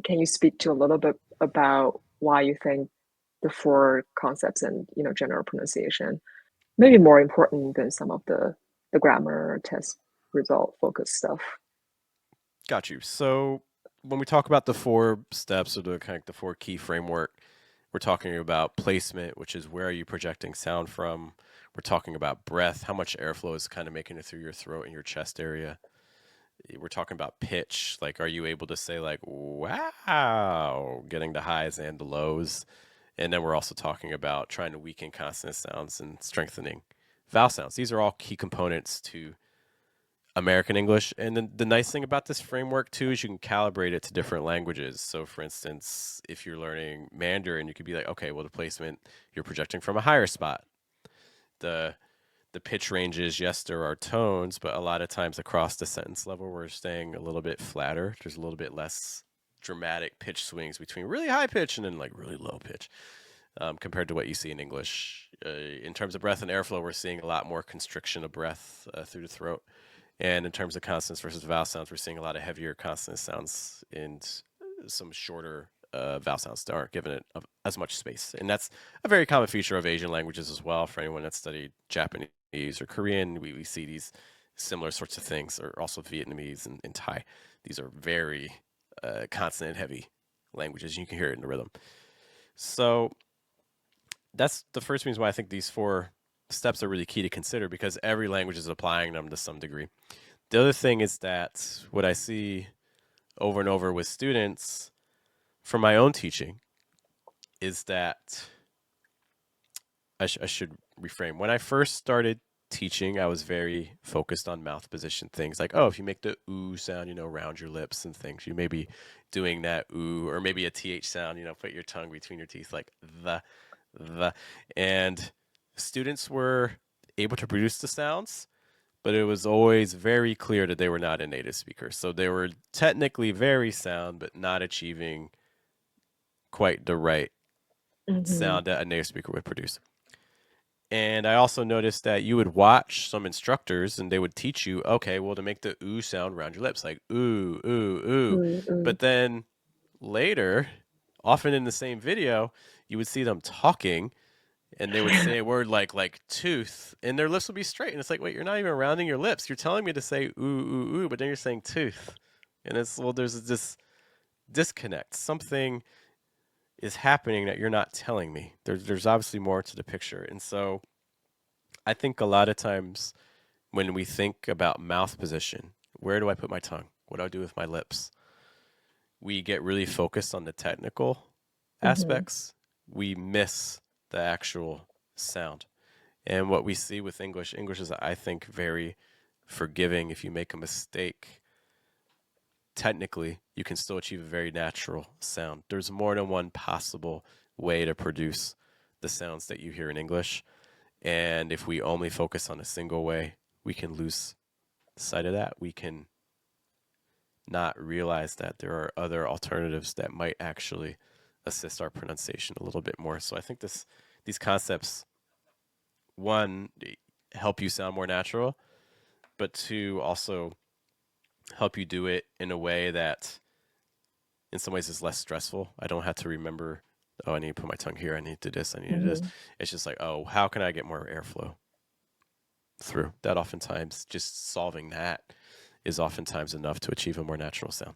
can you speak to a little bit about why you think the four concepts and general pronunciation maybe more important than some of the grammar test result focused stuff? Got you. So when we talk about the four steps or the kind of the four key framework, we're talking about placement, which is where are you projecting sound from. We're talking about breath, how much airflow is kind of making it through your throat and your chest area. We're talking about pitch, like are you able to say like wow, getting the highs and the lows. And then we're also talking about trying to weaken consonant sounds and strengthening vowel sounds. These are all key components to American English. And then the nice thing about this framework too is you can calibrate it to different languages. So for instance, if you're learning Mandarin, you could be like, okay, well the placement you're projecting from a higher spot. The the pitch ranges, yes, there are tones, but a lot of times across the sentence level, we're staying a little bit flatter. There's a little bit less dramatic pitch swings between really high pitch and then like really low pitch compared to what you see in English. In terms of breath and airflow, we're seeing a lot more constriction of breath through the throat. And in terms of consonants versus vowel sounds, we're seeing a lot of heavier consonant sounds and some shorter vowel sounds that aren't given it as much space. And that's a very common feature of Asian languages as well. For anyone that studied Japanese or Korean, we see these similar sorts of things, or also Vietnamese and Thai. These are very consonant heavy languages. You can hear it in the rhythm. So that's the first reason why I think these four steps are really key to consider because every language is applying them to some degree. The other thing is that what I see over and over with students from my own teaching is that I should reframe. When I first started teaching, I was very focused on mouth position things like, oh, if you make the ooh sound, round your lips and things, you may be doing that ooh, or maybe a th sound, put your tongue between your teeth like the. And students were able to produce the sounds, but it was always very clear that they were not a native speaker. So they were technically very sound, but not achieving quite the right Hmm. sound that a native speaker would produce. And I also noticed that you would watch some instructors and they would teach you, okay, well, to make the ooh sound around your lips, like ooh, ooh, ooh. Mm, mm. But then later, often in the same video, you would see them talking and they would say a word like tooth and their lips would be straight. And it's like, wait, you're not even rounding your lips. You're telling me to say ooh, ooh, ooh, but then you're saying tooth. And it's, well, there's this disconnect. Something is happening that you're not telling me. There's obviously more to the picture. And so I think a lot of times when we think about mouth position, where do I put my tongue? What do I do with my lips? We get really focused on the technical Hmm. aspects. We miss the actual sound. And what we see with English is, I think, very forgiving. If you make a mistake, technically, you can still achieve a very natural sound. There's more than one possible way to produce the sounds that you hear in English. And if we only focus on a single way, we can lose sight of that. We can not realize that there are other alternatives that might actually assist our pronunciation a little bit more. So I think these concepts, one, help you sound more natural, but two, also help you do it in a way that in some ways is less stressful. I don't have to remember, oh, I need to put my tongue here, I need to do this, I need to do this. Hmm. It's just like, oh, how can I get more airflow through? That oftentimes just solving that is oftentimes enough to achieve a more natural sound.